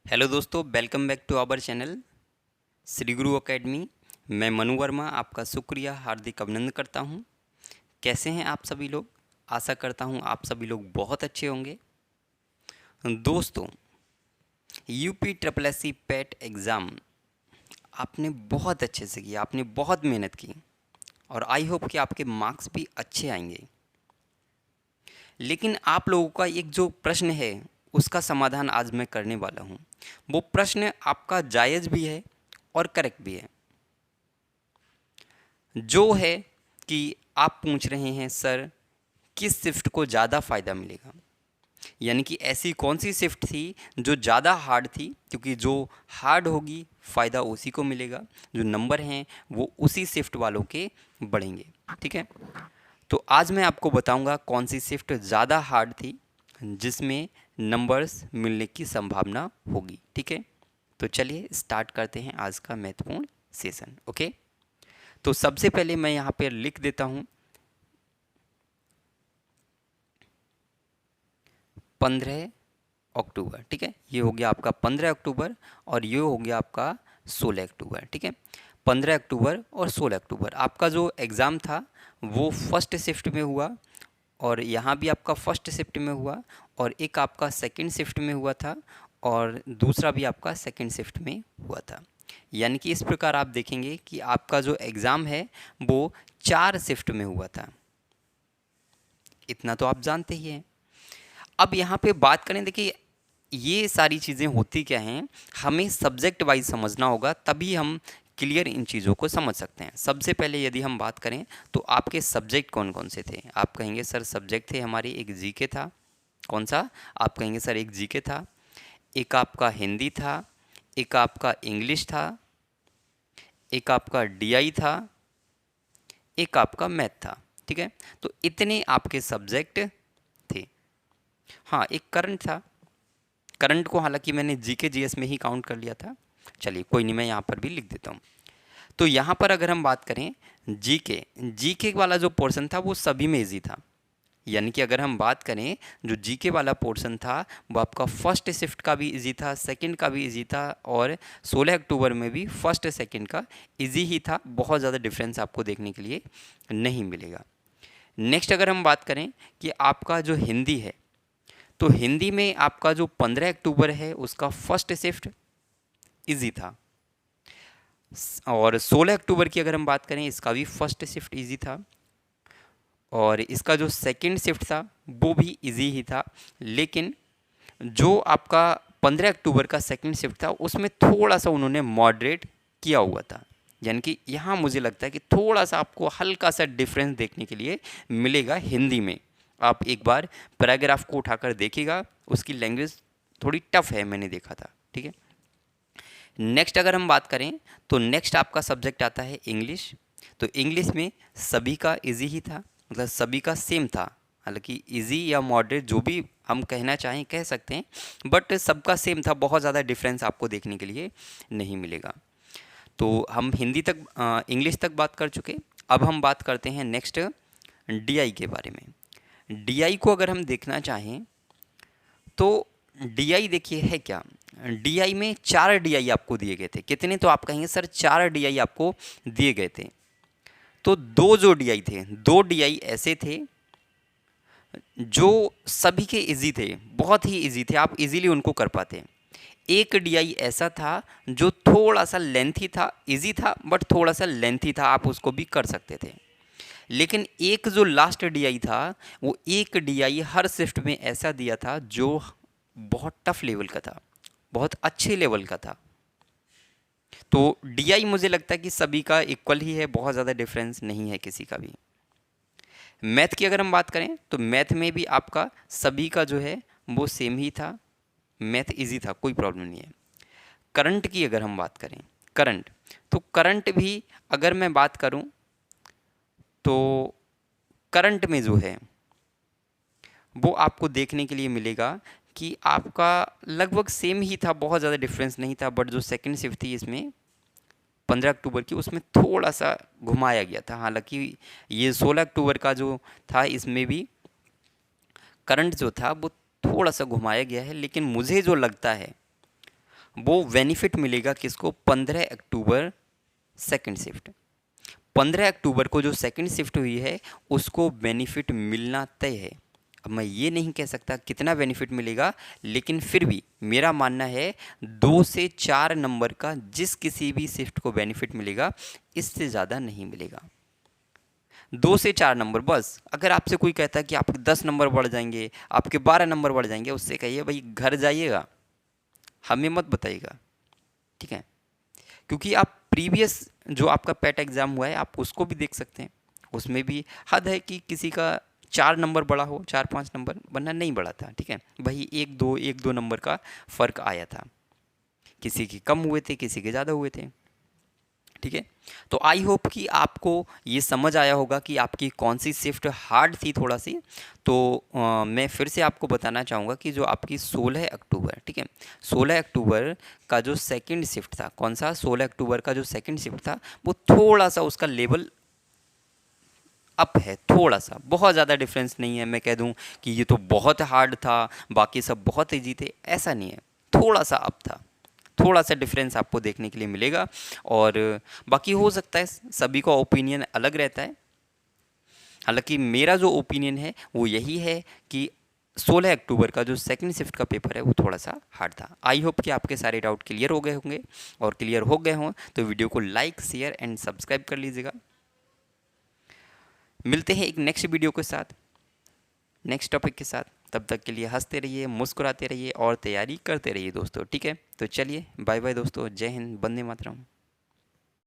Hello दोस्तों, welcome back to our channel Shri Guru academy. मैं मनु वर्मा आपका शुक्रिया हार्दिक अभिनंदन करता हूं। कैसे हैं आप सभी लोग? आशा करता हूं आप सभी लोग बहुत अच्छे होंगे। दोस्तों, UP triple S C PET exam आपने बहुत अच्छे से किया, आपने बहुत मेहनत की और आई होप कि आपके मार्क्स भी अच्छे आएंगे। लेकिन आप लोगों का एक जो प्रश्न है उसका समाधान आज मैं करने वाला हूं। वो प्रश्न आपका जायज़ भी है और करेक्ट भी है। जो है कि आप पूछ रहे हैं सर, किस शिफ्ट को ज़्यादा फ़ायदा मिलेगा, यानी कि ऐसी कौन सी शिफ्ट थी जो ज़्यादा हार्ड थी, क्योंकि जो हार्ड होगी फ़ायदा उसी को मिलेगा, जो नंबर हैं वो उसी शिफ्ट वालों के बढ़ेंगे। ठीक है, तो आज मैं आपको बताऊंगा कौन सी शिफ्ट ज़्यादा हार्ड थी जिसमें नंबर्स मिलने की संभावना होगी। ठीक है, तो चलिए स्टार्ट करते हैं आज का महत्वपूर्ण सेशन। ओके, तो सबसे पहले मैं यहाँ पे लिख देता हूँ 15 अक्टूबर। ठीक है, ये हो गया आपका 15 अक्टूबर और ये हो गया आपका 16 अक्टूबर। ठीक है, 15 अक्टूबर और 16 अक्टूबर आपका जो एग्ज़ाम था वो फर्स्ट शिफ्ट में हुआ और यहाँ भी आपका फर्स्ट शिफ्ट में हुआ और एक आपका सेकंड शिफ्ट में हुआ था और दूसरा भी आपका सेकंड शिफ्ट में हुआ था। यानी कि इस प्रकार आप देखेंगे कि आपका जो एग्ज़ाम है वो 4 शिफ्ट में हुआ था। इतना तो आप जानते ही हैं। अब यहाँ पे बात करें, देखिए ये सारी चीज़ें होती क्या हैं, हमें सब्जेक्ट वाइज समझना होगा, तभी हम क्लियर इन चीज़ों को समझ सकते हैं। सबसे पहले यदि हम बात करें तो आपके सब्जेक्ट कौन कौन से थे। आप कहेंगे सर सब्जेक्ट थे हमारे, एक जीके था। कौन सा? आप कहेंगे सर एक जीके था, एक आपका हिंदी था, एक आपका इंग्लिश था, एक आपका डीआई था, एक आपका मैथ था। ठीक है, तो इतने आपके सब्जेक्ट थे। हाँ, एक करंट था। करंट को हालांकि मैंने जीके जीएस में ही काउंट कर लिया था। चलिए कोई नहीं, मैं यहाँ पर भी लिख देता हूँ। तो यहाँ पर अगर हम बात करें जीके, जीके वाला जो पोर्शन था वो सभी में इजी था। यानी कि अगर हम बात करें जो जीके वाला पोर्शन था वो आपका फर्स्ट शिफ्ट का भी इजी था, सेकंड का भी इजी था और 16 अक्टूबर में भी फर्स्ट सेकंड का इजी ही था। बहुत ज़्यादा डिफरेंस आपको देखने के लिए नहीं मिलेगा। नेक्स्ट अगर हम बात करें कि आपका जो हिंदी है, तो हिंदी में आपका जो 15 अक्टूबर है उसका फर्स्ट शिफ्ट इजी था और 16 अक्टूबर की अगर हम बात करें इसका भी फर्स्ट शिफ्ट इजी था और इसका जो सेकंड शिफ्ट था वो भी इजी ही था। लेकिन जो आपका 15 अक्टूबर का सेकंड शिफ्ट था उसमें थोड़ा सा उन्होंने मॉडरेट किया हुआ था। यानी कि यहाँ मुझे लगता है कि थोड़ा सा आपको हल्का सा डिफरेंस देखने के लिए मिलेगा हिंदी में। आप एक बार पैराग्राफ को उठाकर देखिएगा, उसकी लैंग्वेज थोड़ी टफ है, मैंने देखा था। ठीक है, नेक्स्ट अगर हम बात करें तो नेक्स्ट आपका सब्जेक्ट आता है इंग्लिश। तो इंग्लिश में सभी का इजी ही था, मतलब सभी का सेम था। हालांकि इजी या मॉडरेट जो भी हम कहना चाहें कह सकते हैं, बट सबका सेम था, बहुत ज़्यादा डिफरेंस आपको देखने के लिए नहीं मिलेगा। तो हम हिंदी तक इंग्लिश तक बात कर चुके। अब हम बात करते हैं नेक्स्ट डीआई के बारे में। डीआई को अगर हम देखना चाहें तो डीआई देखिए है क्या। डीआई में 4 डीआई आपको दिए गए थे। कितने? तो आप कहेंगे सर 4 डीआई आपको दिए गए थे। तो दो जो डीआई थे, 2 डीआई ऐसे थे जो सभी के इजी थे, बहुत ही इजी थे, आप इजीली उनको कर पाते। एक डीआई ऐसा था जो थोड़ा सा लेंथी था, इजी था बट थोड़ा सा लेंथी था, आप उसको भी कर सकते थे। लेकिन एक जो लास्ट डीआई था वो एक डीआई हर शिफ्ट में ऐसा दिया था जो बहुत टफ लेवल का था, बहुत अच्छे लेवल का था। तो डीआई मुझे लगता है कि सभी का इक्वल ही है, बहुत ज़्यादा डिफरेंस नहीं है किसी का भी। मैथ की अगर हम बात करें तो मैथ में भी आपका सभी का जो है वो सेम ही था, मैथ इजी था, कोई प्रॉब्लम नहीं है। करंट की अगर हम बात करें, करंट, तो करंट भी अगर मैं बात करूं तो करंट में जो है वो आपको देखने के लिए मिलेगा कि आपका लगभग सेम ही था, बहुत ज़्यादा डिफरेंस नहीं था। बट जो सेकंड शिफ्ट थी इसमें 15 अक्टूबर की, उसमें थोड़ा सा घुमाया गया था। हालांकि ये 16 अक्टूबर का जो था इसमें भी करंट जो था वो थोड़ा सा घुमाया गया है। लेकिन मुझे जो लगता है वो बेनिफिट मिलेगा किसको? 15 अक्टूबर सेकंड शिफ्ट। 15 अक्टूबर को जो सेकंड शिफ्ट हुई है उसको बेनिफिट मिलना तय है। अब मैं ये नहीं कह सकता कितना बेनिफिट मिलेगा, लेकिन फिर भी मेरा मानना है 2 से 4 नंबर का जिस किसी भी शिफ्ट को बेनिफिट मिलेगा, इससे ज़्यादा नहीं मिलेगा। 2 से 4 नंबर बस। अगर आपसे कोई कहता है कि आपके 10 नंबर बढ़ जाएंगे, आपके 12 नंबर बढ़ जाएंगे, उससे कहिए भाई घर जाइएगा, हमें मत बताइएगा, ठीक है? क्योंकि आप प्रीवियस जो आपका पेट एग्ज़ाम हुआ है आप उसको भी देख सकते हैं, उसमें भी हद है कि किसी का 4 नंबर बढ़ा हो, 4-5 नंबर, वरना नहीं बढ़ा था, ठीक है? वही 1-2 नंबर का फ़र्क आया था, किसी के कम हुए थे, किसी के ज़्यादा हुए थे, ठीक है? तो आई होप कि आपको ये समझ आया होगा कि आपकी कौन सी शिफ्ट हार्ड थी थोड़ा सी। तो मैं फिर से आपको बताना चाहूँगा कि जो आपकी 16 अक्टूबर, ठीक है, 16 अक्टूबर का जो सेकंड शिफ्ट था, कौन सा? 16 अक्टूबर का जो सेकंड शिफ्ट था, वो थोड़ा सा उसका लेवल अप है, थोड़ा सा, बहुत ज़्यादा डिफरेंस नहीं है। मैं कह दूं कि ये तो बहुत हार्ड था, बाकी सब बहुत ईजी थे, ऐसा नहीं है, थोड़ा सा अप था, थोड़ा सा डिफरेंस आपको देखने के लिए मिलेगा। और बाकी हो सकता है सभी का ओपिनियन अलग रहता है, हालांकि मेरा जो ओपिनियन है वो यही है कि 16 अक्टूबर का जो सेकंड शिफ्ट का पेपर है वो थोड़ा सा हार्ड था। आई होप कि आपके सारे डाउट क्लियर हो गए होंगे, और क्लियर हो गए हों तो वीडियो को लाइक, शेयर एंड सब्सक्राइब कर लीजिएगा। मिलते हैं एक नेक्स्ट वीडियो के साथ, नेक्स्ट टॉपिक के साथ। तब तक के लिए हंसते रहिए, मुस्कुराते रहिए और तैयारी करते रहिए दोस्तों, ठीक है? तो चलिए बाय बाय दोस्तों, जय हिंद, वंदे मातरम।